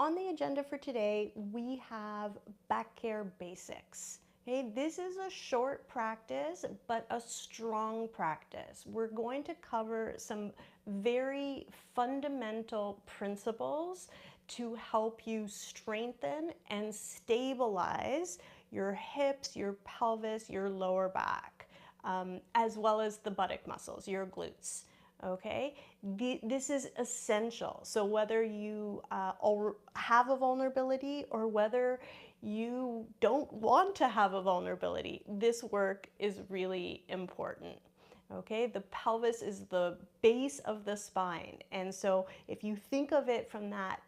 on the agenda for today, we have back care basics. Okay, this is a short practice, but a strong practice. We're going to cover some very fundamental principles to help you strengthen and stabilize your hips, your pelvis, your lower back, as well as the buttock muscles, your glutes. Okay, this is essential. So whether you have a vulnerability or whether you don't want to have a vulnerability, this work is really important. Okay, the pelvis is the base of the spine, and so if you think of it from that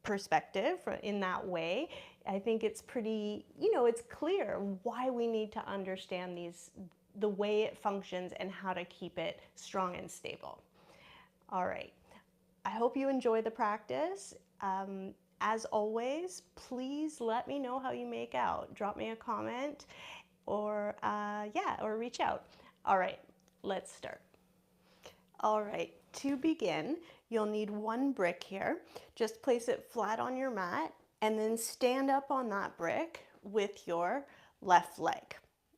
perspective, in that way, I think it's pretty, it's clear why we need to understand the way it functions and how to keep it strong and stable. All right, I hope you enjoy the practice. As always, please let me know how you make out. Drop me a comment or reach out. All right, let's start. All right, to begin, you'll need one brick here. Just place it flat on your mat and then stand up on that brick with your left leg.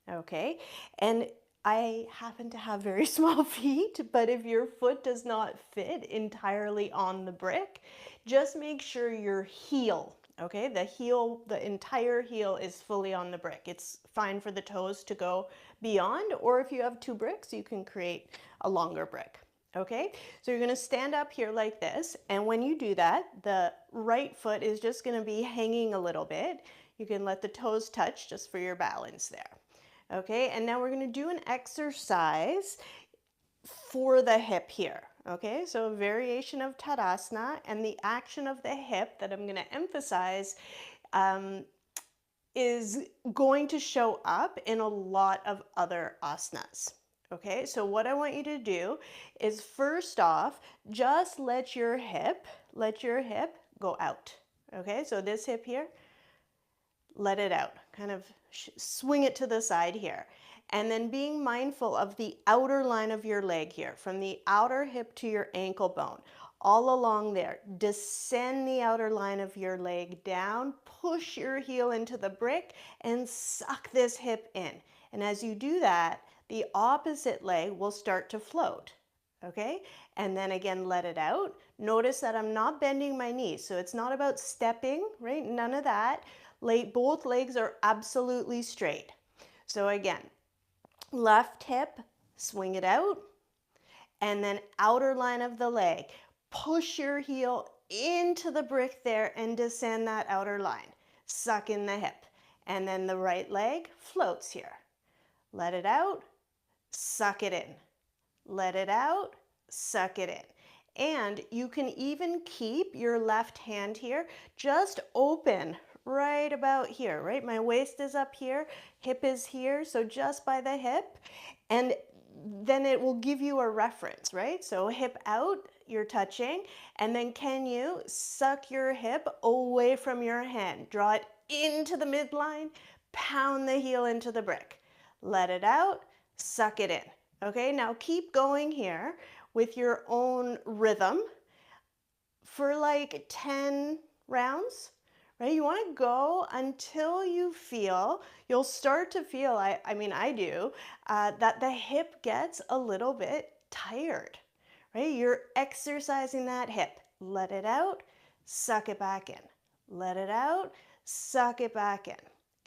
Okay, and I happen to have very small feet, but if your foot does not fit entirely on the brick, just make sure your heel, okay, the entire heel is fully on the brick. It's fine for the toes to go beyond, or if you have two bricks, you can create a longer brick. Okay, so you're going to stand up here like this, and when you do that, the right foot is just going to be hanging a little bit. You can let the toes touch just for your balance there. Okay, and now we're going to do an exercise for the hip here. Okay, so a variation of Tadasana, and the action of the hip that I'm going to emphasize is going to show up in a lot of other asanas. Okay, so what I want you to do is first off, just let your hip go out. Okay, so this hip here, let it out, kind of swing it to the side here. And then being mindful of the outer line of your leg here, from the outer hip to your ankle bone, all along there. Descend the outer line of your leg down, push your heel into the brick, and suck this hip in. And as you do that, the opposite leg will start to float. Okay, and then again, let it out. Notice that I'm not bending my knees, so it's not about stepping, right? None of that. Both legs are absolutely straight. So again, left hip, swing it out, and then outer line of the leg. Push your heel into the brick there and descend that outer line. Suck in the hip, and then the right leg floats here. Let it out, suck it in. Let it out, suck it in. And you can even keep your left hand here just open right about here, right? My waist is up here, hip is here, so just by the hip, and then it will give you a reference, right? So hip out, you're touching, and then can you suck your hip away from your hand? Draw it into the midline, pound the heel into the brick. Let it out, suck it in. Okay, now keep going here with your own rhythm for like 10 rounds. Right? You want to go until you'll start to feel, I do, that the hip gets a little bit tired, right? You're exercising that hip. Let it out, suck it back in. Let it out, suck it back in.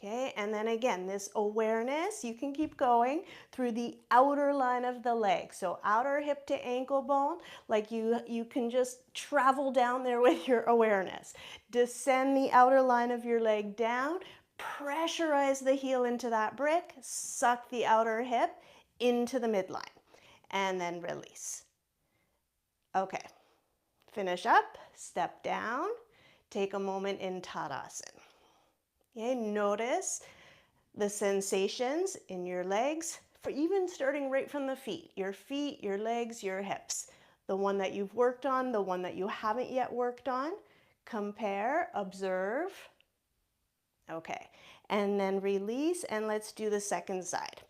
Okay, and then again, this awareness, you can keep going through the outer line of the leg. So outer hip to ankle bone, like you can just travel down there with your awareness. Descend the outer line of your leg down, pressurize the heel into that brick, suck the outer hip into the midline, and then release. Okay, finish up, step down, take a moment in Tadasana. Okay, notice the sensations in your legs, for even starting right from the feet, your legs, your hips. The one that you've worked on, the one that you haven't yet worked on. Compare, observe. Okay, and then release, and let's do the second side.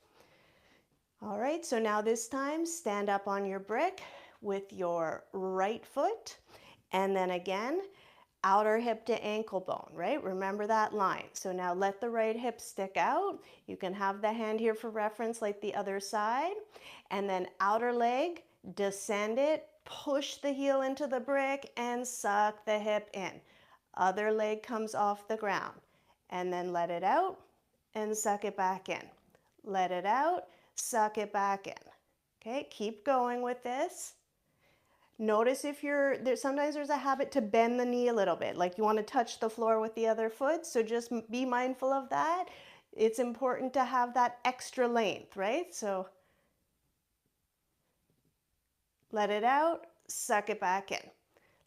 All right, so now this time, stand up on your brick with your right foot, and then again, outer hip to ankle bone, right? Remember that line. So now let the right hip stick out. You can have the hand here for reference like the other side. And then outer leg, descend it, push the heel into the brick and suck the hip in. Other leg comes off the ground. And then let it out and suck it back in. Let it out, suck it back in. Okay, keep going with this. Notice if you're there, sometimes there's a habit to bend the knee a little bit, like you want to touch the floor with the other foot. So just be mindful of that. It's important to have that extra length, right? So let it out, suck it back in.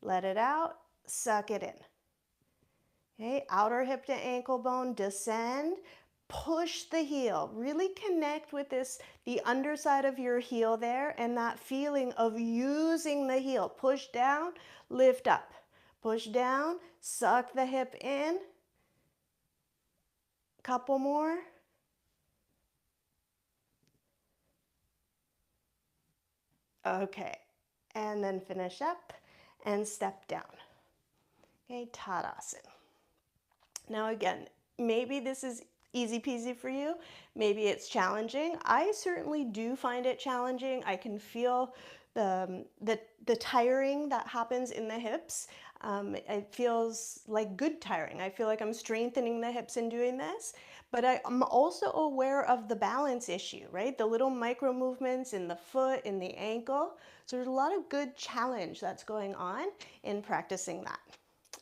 Let it out, suck it in. Okay, outer hip to ankle bone, descend, push the heel. Really connect with this, the underside of your heel there, and that feeling of using the heel. Push down, lift up. Push down, suck the hip in. Couple more. Okay, and then finish up and step down. Okay, Tadasana. Now again, maybe this is easy peasy for you. Maybe it's challenging. I certainly do find it challenging. I can feel the tiring that happens in the hips. It feels like good tiring. I feel like I'm strengthening the hips in doing this, but I'm also aware of the balance issue, right? The little micro movements in the foot, in the ankle. So there's a lot of good challenge that's going on in practicing that.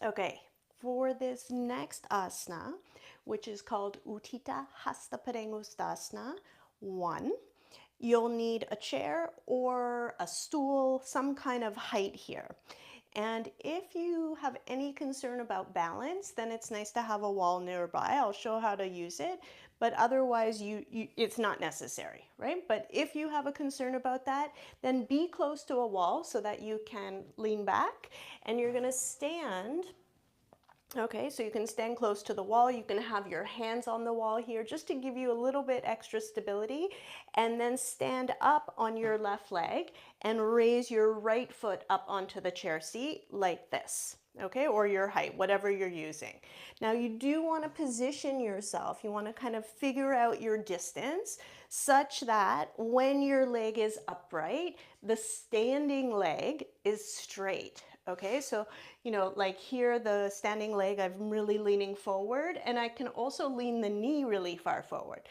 Okay, for this next asana, which is called Utthita Hastapadasana 1, you'll need a chair or a stool, some kind of height here. And if you have any concern about balance, then it's nice to have a wall nearby. I'll show how to use it, but otherwise it's not necessary, right? But if you have a concern about that, then be close to a wall so that you can lean back, and you're gonna stand. Okay, so you can stand close to the wall. You can have your hands on the wall here just to give you a little bit extra stability, and then stand up on your left leg and raise your right foot up onto the chair seat like this. Okay, or your height, whatever you're using. Now you do want to position yourself. You want to kind of figure out your distance such that when your leg is upright, the standing leg is straight. Okay, so, like here, the standing leg, I'm really leaning forward, and I can also lean the knee really far forward.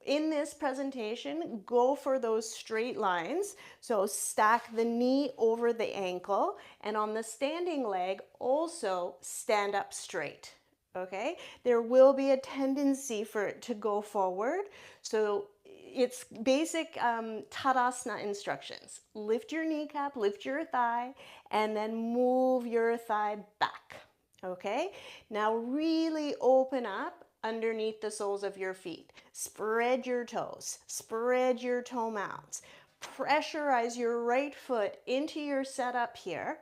In this presentation, go for those straight lines. So stack the knee over the ankle, and on the standing leg, also stand up straight. Okay, there will be a tendency for it to go forward. So it's basic Tadasana instructions. Lift your kneecap, lift your thigh, and then move your thigh back. Okay, now really open up underneath the soles of your feet. Spread your toes, spread your toe mounds. Pressurize your right foot into your setup here.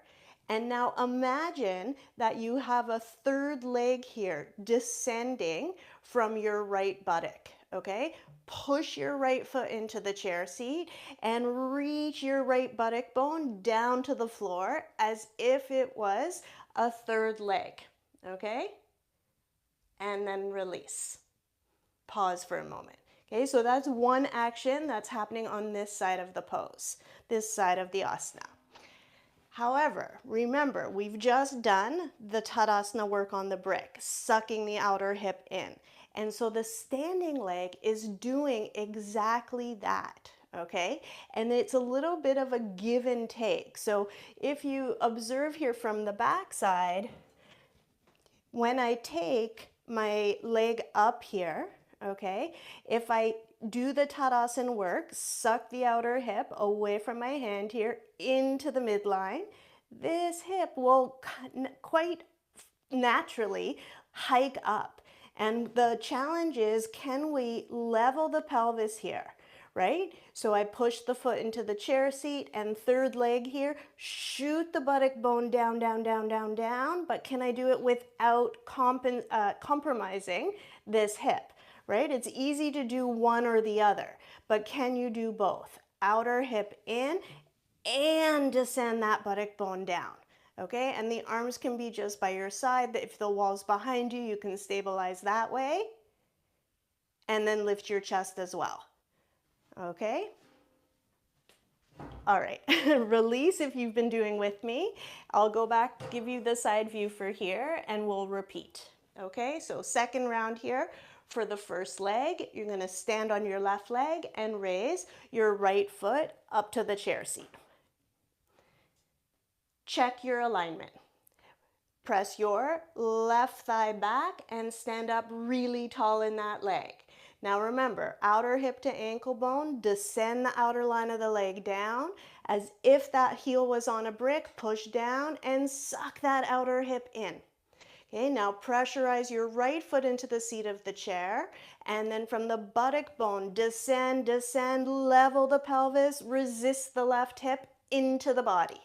And now imagine that you have a third leg here descending from your right buttock, okay? Push your right foot into the chair seat and reach your right buttock bone down to the floor as if it was a third leg, okay? And then release. Pause for a moment. Okay, so that's one action that's happening on this side of the pose, this side of the asana. However, remember, we've just done the Tadasana work on the brick, sucking the outer hip in. And so the standing leg is doing exactly that, okay? And it's a little bit of a give and take. So if you observe here from the back side, when I take my leg up here, okay, if I do the Tadasana work, suck the outer hip away from my hand here into the midline, this hip will quite naturally hike up. And the challenge is, can we level the pelvis here? Right? So I push the foot into the chair seat, and third leg here, shoot the buttock bone down, down, down, down, down, but can I do it without compromising this hip, right? It's easy to do one or the other, but can you do both? Outer hip in and descend that buttock bone down. Okay, and the arms can be just by your side. If the wall's behind you, you can stabilize that way. And then lift your chest as well. Okay? All right, release if you've been doing with me. I'll go back, give you the side view for here, and we'll repeat. Okay, so second round here. For the first leg, you're gonna stand on your left leg and raise your right foot up to the chair seat. Check your alignment. Press your left thigh back and stand up really tall in that leg. Now remember, outer hip to ankle bone, descend the outer line of the leg down as if that heel was on a brick, push down and suck that outer hip in. Okay, now pressurize your right foot into the seat of the chair, and then from the buttock bone, descend, descend, level the pelvis, resist the left hip into the body.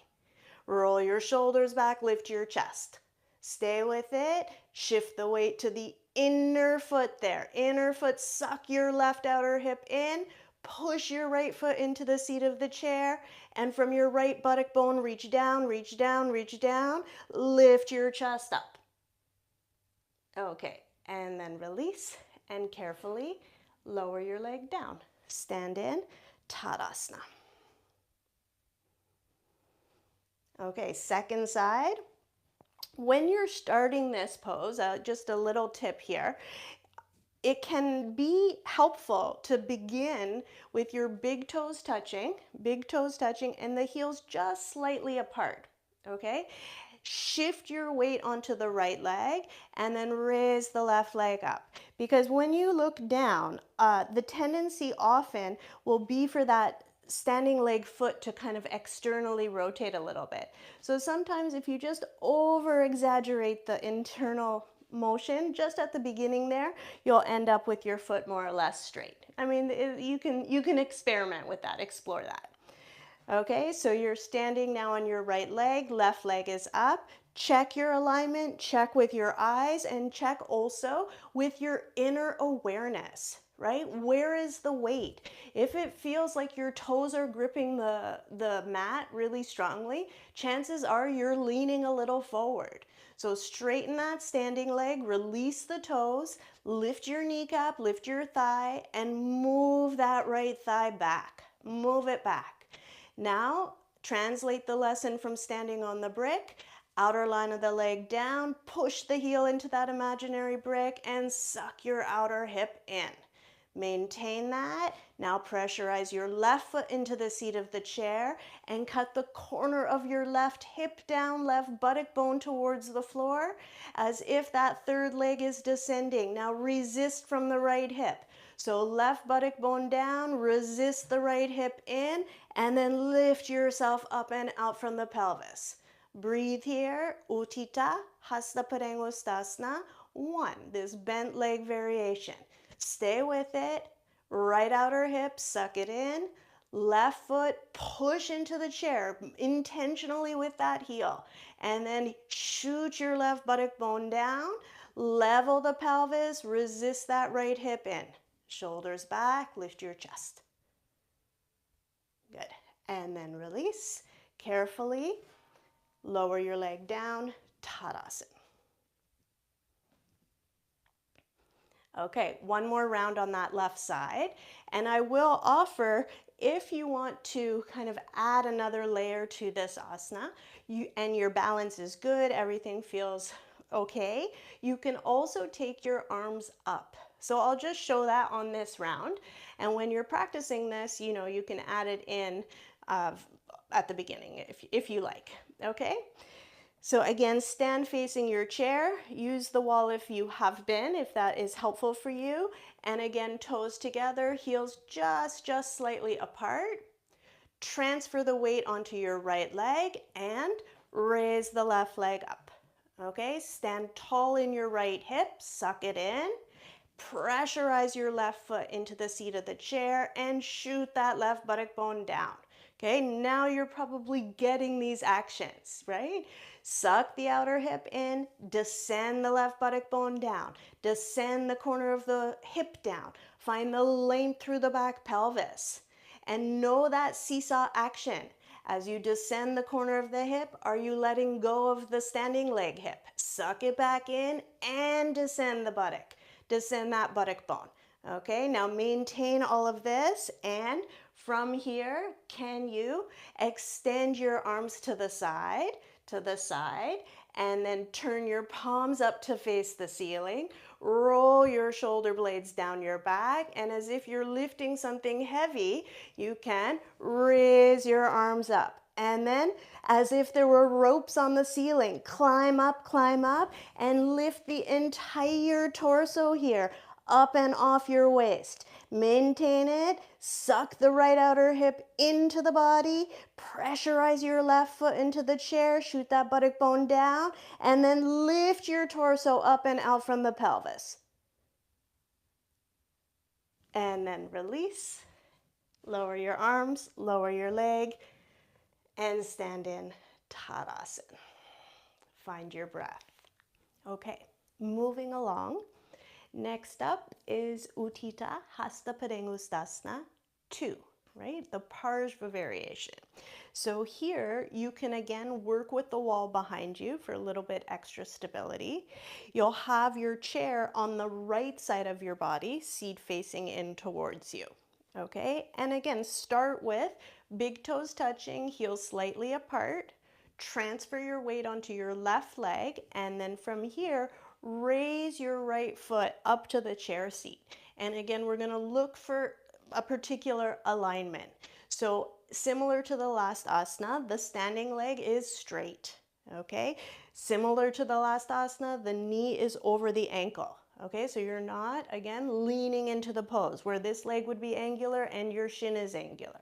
Roll your shoulders back, lift your chest. Stay with it, shift the weight to the inner foot there. Inner foot, suck your left outer hip in, push your right foot into the seat of the chair, and from your right buttock bone, reach down, reach down, reach down, lift your chest up. Okay, and then release and carefully lower your leg down. Stand in, Tadasana. Okay, second side. When you're starting this pose, just a little tip here, it can be helpful to begin with your big toes touching, and the heels just slightly apart, okay? Shift your weight onto the right leg and then raise the left leg up. Because when you look down, the tendency often will be for that standing leg foot to kind of externally rotate a little bit. So sometimes if you just over exaggerate the internal motion just at the beginning there, you'll end up with your foot more or less straight. I mean, you can experiment with that, explore that. Okay, so you're standing now on your right leg, left leg is up. Check your alignment, check with your eyes, and check also with your inner awareness, right? Where is the weight? If it feels like your toes are gripping the mat really strongly, chances are you're leaning a little forward. So straighten that standing leg, release the toes, lift your kneecap, lift your thigh, and move that right thigh back. Move it back. Now, translate the lesson from standing on the brick, outer line of the leg down, push the heel into that imaginary brick, and suck your outer hip in. Maintain that. Now pressurize your left foot into the seat of the chair and cut the corner of your left hip down, left buttock bone towards the floor, as if that third leg is descending. Now resist from the right hip. So left buttock bone down, resist the right hip in, and then lift yourself up and out from the pelvis. Breathe here, Utthita Hastapadasana 1, this bent leg variation. Stay with it, right outer hip, suck it in, left foot, push into the chair intentionally with that heel, and then shoot your left buttock bone down, level the pelvis, resist that right hip in. Shoulders back, lift your chest. Good. And then release. Carefully lower your leg down, Tadasana. Okay, one more round on that left side. And I will offer, if you want to kind of add another layer to this asana, and your balance is good, everything feels okay, you can also take your arms up. So I'll just show that on this round. And when you're practicing this, you can add it in at the beginning if you like, okay? So again, stand facing your chair. Use the wall if you have been, if that is helpful for you. And again, toes together, heels just slightly apart. Transfer the weight onto your right leg and raise the left leg up. Okay, stand tall in your right hip, suck it in. Pressurize your left foot into the seat of the chair and shoot that left buttock bone down. Okay, now you're probably getting these actions, right? Suck the outer hip in, descend the left buttock bone down, descend the corner of the hip down, find the length through the back pelvis, and know that seesaw action. As you descend the corner of the hip, are you letting go of the standing leg hip? Suck it back in and descend the buttock. Descend that buttock bone. Okay, now maintain all of this, and from here, can you extend your arms to the side, and then turn your palms up to face the ceiling. Roll your shoulder blades down your back, and as if you're lifting something heavy, you can raise your arms up. And then, as if there were ropes on the ceiling, climb up, and lift the entire torso here, up and off your waist. Maintain it, suck the right outer hip into the body, pressurize your left foot into the chair, shoot that buttock bone down, and then lift your torso up and out from the pelvis. And then release, lower your arms, lower your leg, and stand in Tadasana. Find your breath. Okay, moving along. Next up is Utthita Hastapadasana 2, right? The Parsva variation. So here you can again work with the wall behind you for a little bit extra stability. You'll have your chair on the right side of your body, seat facing in towards you. Okay, and again, start with big toes touching, heels slightly apart. Transfer your weight onto your left leg, and then from here, raise your right foot up to the chair seat. And again, we're going to look for a particular alignment. So similar to the last asana, the standing leg is straight. Okay, similar to the last asana, the knee is over the ankle. Okay, so you're not, again, leaning into the pose where this leg would be angular and your shin is angular.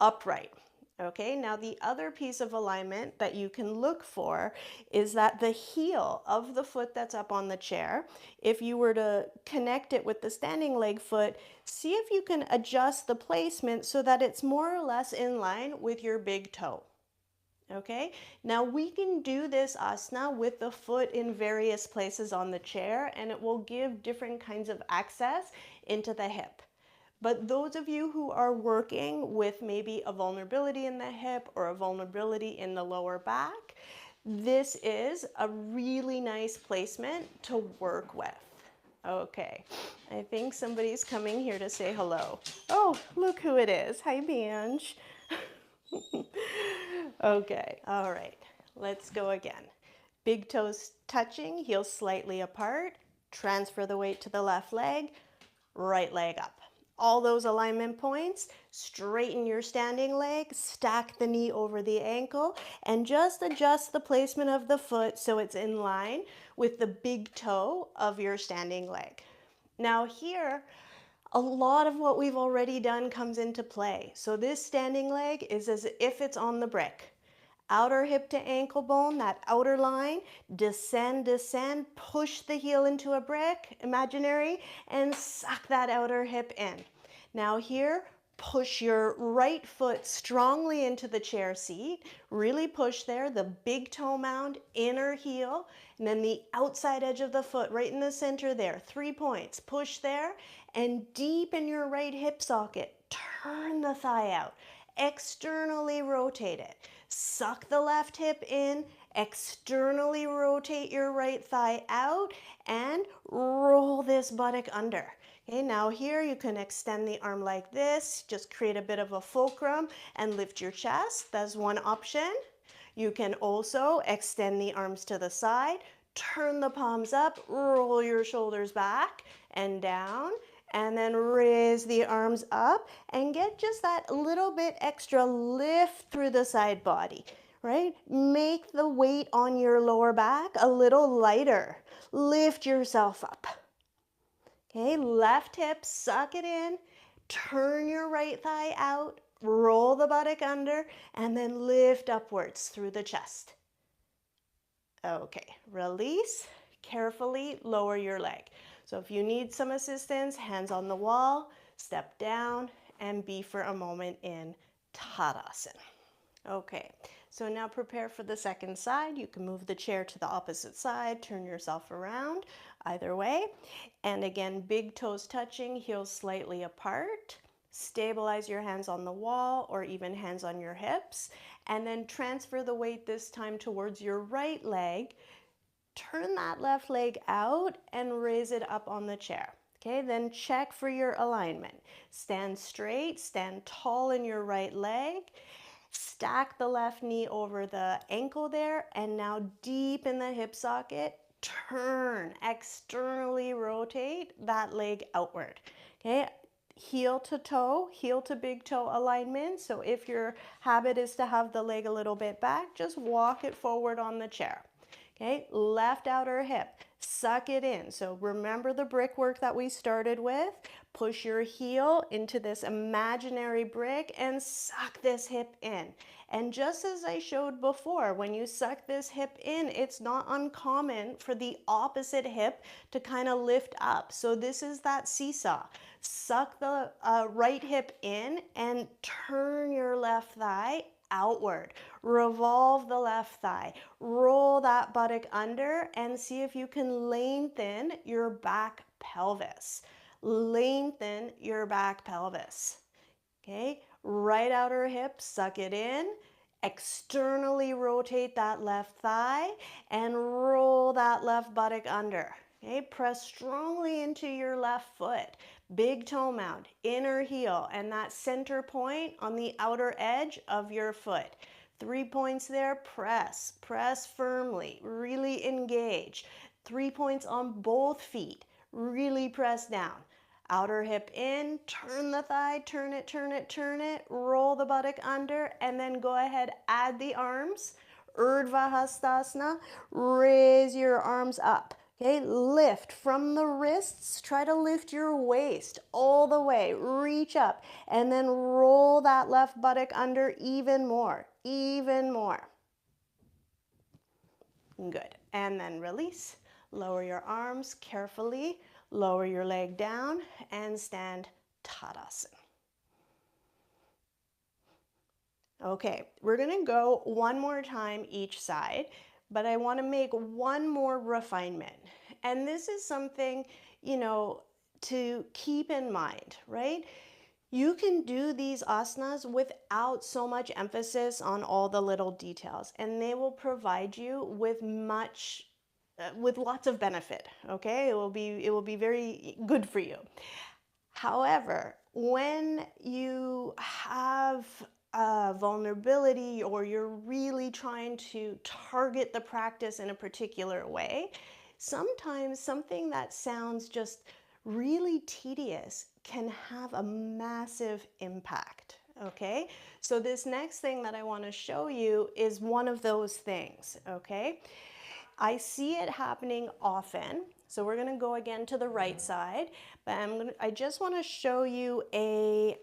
Upright. Okay, now the other piece of alignment that you can look for is that the heel of the foot that's up on the chair, if you were to connect it with the standing leg foot, see if you can adjust the placement so that it's more or less in line with your big toe. Okay, now we can do this asana with the foot in various places on the chair, and it will give different kinds of access into the hip. But those of you who are working with maybe a vulnerability in the hip or a vulnerability in the lower back, this is a really nice placement to work with. Okay, I think somebody's coming here to say hello. Oh, look who it is. Hi, Banj. Okay, all right, let's go again. Big toes touching, heels slightly apart. Transfer the weight to the left leg, right leg up. All those alignment points, straighten your standing leg, stack the knee over the ankle, and just adjust the placement of the foot so it's in line with the big toe of your standing leg. Now here, a lot of what we've already done comes into play. So this standing leg is as if it's on the brick. Outer hip to ankle bone, that outer line, descend, push the heel into a brick, imaginary, and suck that outer hip in. Now here, push your right foot strongly into the chair seat, really push there, the big toe mound, inner heel, and then the outside edge of the foot right in the center there, 3 points, push there, and deepen your right hip socket, turn the thigh out, externally rotate it. Suck the left hip in, externally rotate your right thigh out, and roll this buttock under. Okay, now here you can extend the arm like this, just create a bit of a fulcrum and lift your chest. That's one option. You can also extend the arms to the side, turn the palms up, roll your shoulders back and down, and then raise the arms up and get just that little bit extra lift through the side body, right? Make the weight on your lower back a little lighter. Lift yourself up. Okay, left hip, suck it in, turn your right thigh out, roll the buttock under, and then lift upwards through the chest. Okay, release, carefully lower your leg. So if you need some assistance, hands on the wall, step down and be for a moment in Tadasana. Okay, so now prepare for the second side. You can move the chair to the opposite side, turn yourself around, either way. And again, big toes touching, heels slightly apart. Stabilize your hands on the wall or even hands on your hips, and then transfer the weight this time towards your right leg. Turn that left leg out and raise it up on the chair. Okay, then check for your alignment. Stand straight, stand tall in your right leg. Stack the left knee over the ankle there, and now deep in the hip socket, turn, externally rotate that leg outward. Okay, heel to big toe alignment. So if your habit is to have the leg a little bit back, just walk it forward on the chair. Okay, left outer hip, suck it in. So remember the brickwork that we started with. Push your heel into this imaginary brick and suck this hip in. And just as I showed before, when you suck this hip in, it's not uncommon for the opposite hip to kind of lift up. So this is that seesaw. Suck the right hip in and turn your left thigh outward. Revolve the left thigh. Roll that buttock under and see if you can lengthen your back pelvis. Lengthen your back pelvis. Okay, right outer hip, suck it in. Externally rotate that left thigh and roll that left buttock under. Okay, press strongly into your left foot. Big toe mound, inner heel, and that center point on the outer edge of your foot. 3 points there, press firmly, really engage. 3 points on both feet, really press down. Outer hip in, turn the thigh, turn it, roll the buttock under, and then go ahead, add the arms, Urdhva Hastasana, raise your arms up. Okay, lift from the wrists, try to lift your waist all the way, reach up, and then roll that left buttock under even more. Good, and then release. Lower your arms carefully, lower your leg down, and stand Tadasana. Okay, we're gonna go one more time each side, but I wanna make one more refinement. And this is something, to keep in mind, right? You can do these asanas without so much emphasis on all the little details, and they will provide you with with lots of benefit. Okay, it will be very good for you. However, when you have vulnerability or you're really trying to target the practice in a particular way, sometimes something that sounds just really tedious can have a massive impact. Okay, so this next thing that I want to show you is one of those things. Okay, I see it happening often. So we're going to go again to the right side, but I just want to show you a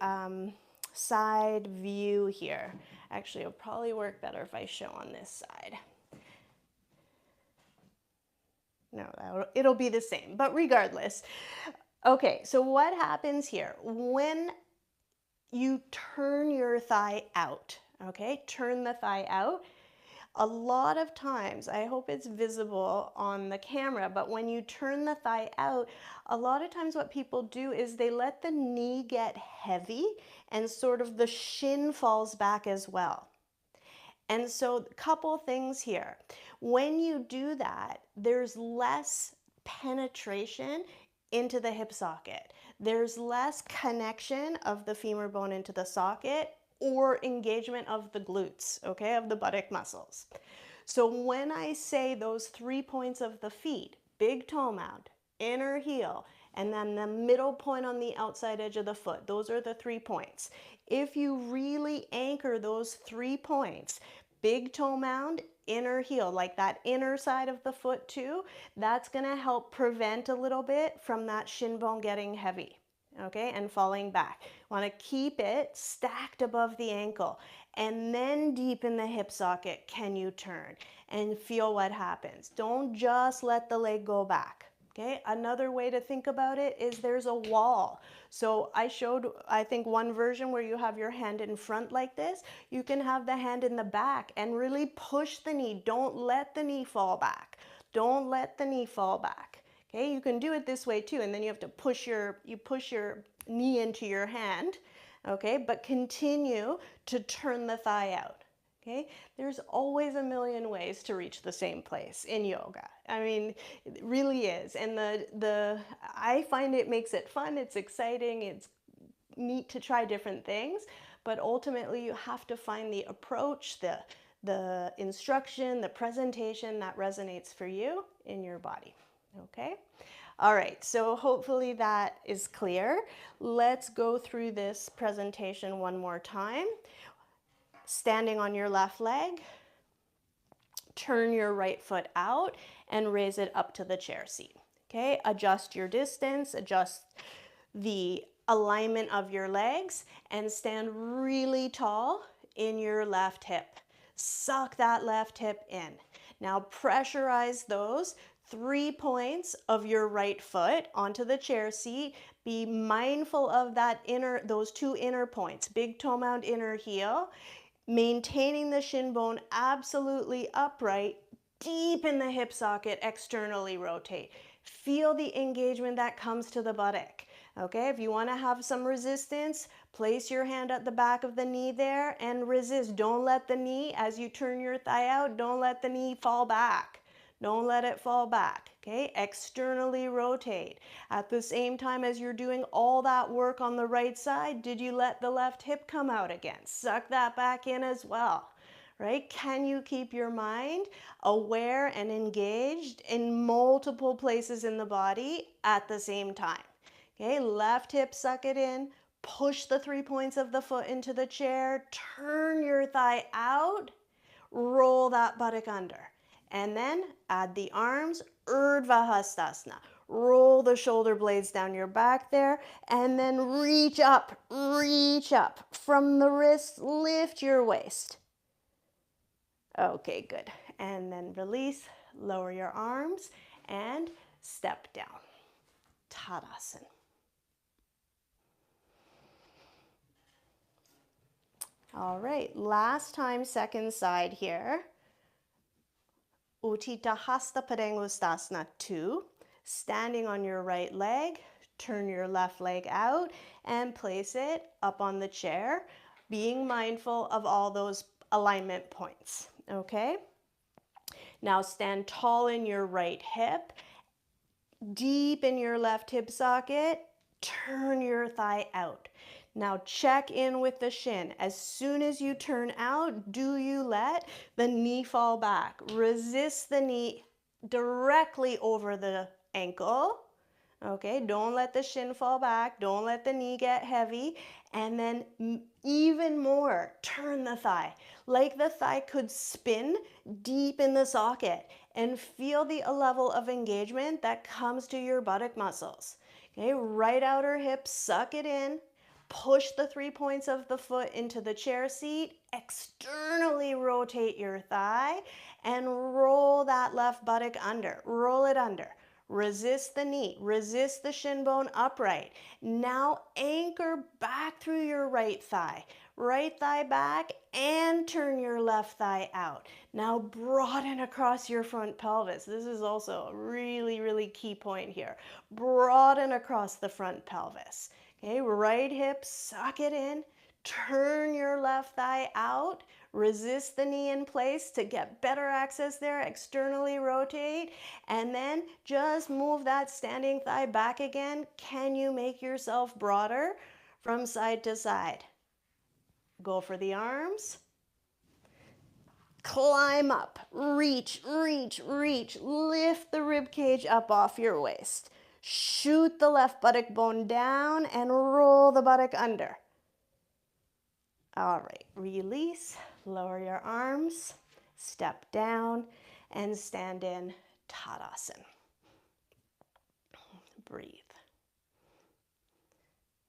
side view here. Actually, it'll probably work better if I show on this side. No, it'll be the same, but regardless. Okay, so what happens here? When you turn your thigh out, okay, turn the thigh out, a lot of times, I hope it's visible on the camera, but when you turn the thigh out, a lot of times what people do is they let the knee get heavy and sort of the shin falls back as well. And so a couple things here. When you do that, there's less penetration into the hip socket. There's less connection of the femur bone into the socket or engagement of the glutes, okay, of the buttock muscles. So when I say those 3 points of the feet, big toe mound, inner heel, and then the middle point on the outside edge of the foot, those are the 3 points. If you really anchor those 3 points, big toe mound, inner heel, like that inner side of the foot too, that's gonna help prevent a little bit from that shin bone getting heavy. Okay, and falling back. Want to keep it stacked above the ankle, and then deep in the hip socket can you turn and feel what happens. Don't just let the leg go back. Okay, another way to think about it is there's a wall. So I showed, I think, one version where you have your hand in front like this. You can have the hand in the back and really push the knee. Don't let the knee fall back. Don't let the knee fall back. Okay, you can do it this way too, and then you have to push your knee into your hand. okay? But continue to turn the thigh out, okay? There's always a million ways to reach the same place in yoga. I mean, it really is. And I find it makes it fun, it's exciting, it's neat to try different things, but ultimately you have to find the approach, the instruction, the presentation that resonates for you in your body, okay? All right, so hopefully that is clear. Let's go through this presentation one more time. Standing on your left leg, turn your right foot out and raise it up to the chair seat. Okay, adjust your distance, adjust the alignment of your legs, and stand really tall in your left hip. Suck that left hip in. Now pressurize those 3 points of your right foot onto the chair seat. Be mindful of those 2 inner points, big toe mound, inner heel, maintaining the shin bone absolutely upright, deep in the hip socket, externally rotate. Feel the engagement that comes to the buttock. Okay, if you want to have some resistance, place your hand at the back of the knee there and resist. Don't let the knee, as you turn your thigh out, don't let the knee fall back. Don't let it fall back, okay? Externally rotate. At the same time as you're doing all that work on the right side, did you let the left hip come out again? Suck that back in as well, right? Can you keep your mind aware and engaged in multiple places in the body at the same time? Okay, left hip, suck it in. Push the 3 points of the foot into the chair. Turn your thigh out. Roll that buttock under. And then add the arms, Urdhva Hastasana. Roll the shoulder blades down your back there, and then reach up. From the wrists, lift your waist. Okay, good. And then release, lower your arms, and step down. Tadasana. All right, last time, second side here. Utthita Hastapadasana 2. Standing on your right leg, turn your left leg out and place it up on the chair, being mindful of all those alignment points, okay? Now stand tall in your right hip, deep in your left hip socket, turn your thigh out. Now check in with the shin. As soon as you turn out, do you let the knee fall back? Resist the knee directly over the ankle. Okay, don't let the shin fall back. Don't let the knee get heavy. And then even more, turn the thigh. Like the thigh could spin deep in the socket, and feel the level of engagement that comes to your buttock muscles. Okay, right outer hip, suck it in. Push the 3 points of the foot into the chair seat. Externally rotate your thigh and roll that left buttock under. Roll it under. Resist the knee. Resist the shin bone upright. Now anchor back through your right thigh. Right thigh back and turn your left thigh out. Now broaden across your front pelvis. This is also a really, really key point here. Broaden across the front pelvis. Okay, right hip, suck it in. Turn your left thigh out. Resist the knee in place to get better access there. Externally rotate. And then just move that standing thigh back again. Can you make yourself broader from side to side? Go for the arms. Climb up. Reach. Lift the rib cage up off your waist. Shoot the left buttock bone down and roll the buttock under. All right, release, lower your arms, step down, and stand in Tadasana. Breathe.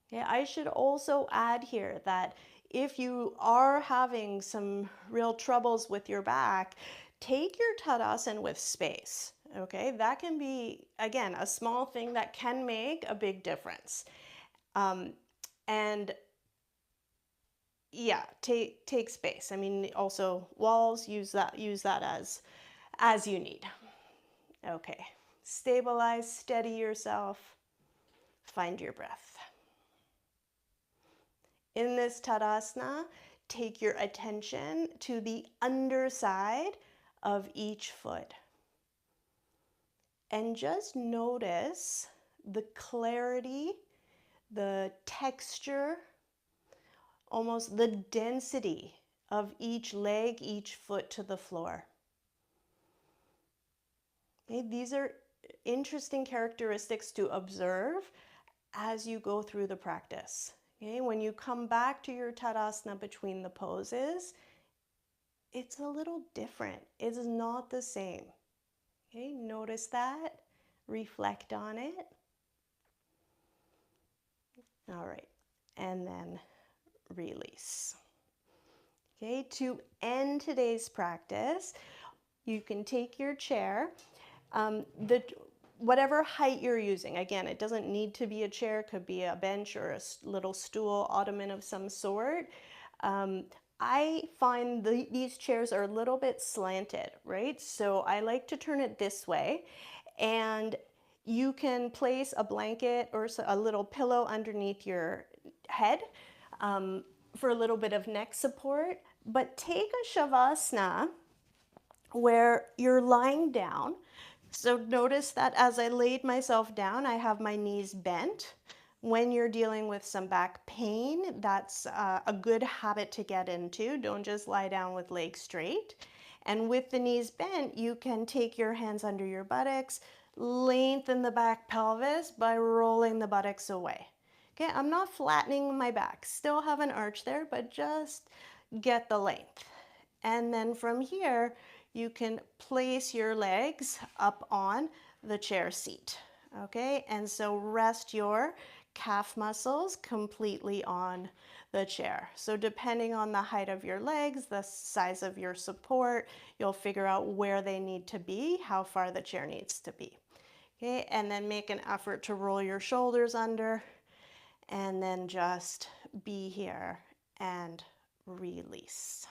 Yeah, I should also add here that if you are having some real troubles with your back, take your Tadasana with space. Okay, that can be, again, a small thing that can make a big difference. And yeah, take space. I mean, also walls, use that as you need. Okay, stabilize, steady yourself, find your breath. In this Tadasana, take your attention to the underside of each foot. And just notice the clarity, the texture, almost the density of each leg, each foot to the floor. Okay, these are interesting characteristics to observe as you go through the practice. Okay, when you come back to your Tadasana between the poses, it's a little different. It is not the same. Okay, notice that, reflect on it. All right, and then release. Okay, to end today's practice, you can take your chair, whatever height you're using. Again, it doesn't need to be a chair, it could be a bench or a little stool, ottoman of some sort. I find these chairs are a little bit slanted, right? So I like to turn it this way, and you can place a blanket or a little pillow underneath your head for a little bit of neck support. But take a shavasana where you're lying down. So notice that as I laid myself down, I have my knees bent. When you're dealing with some back pain, that's a good habit to get into. Don't just lie down with legs straight. And with the knees bent, you can take your hands under your buttocks, lengthen the back pelvis by rolling the buttocks away. Okay, I'm not flattening my back. Still have an arch there, but just get the length. And then from here, you can place your legs up on the chair seat. Okay, and so rest your calf muscles completely on the chair. So depending on the height of your legs, the size of your support, you'll figure out where they need to be, how far the chair needs to be. Okay, and then make an effort to roll your shoulders under, and then just be here and release.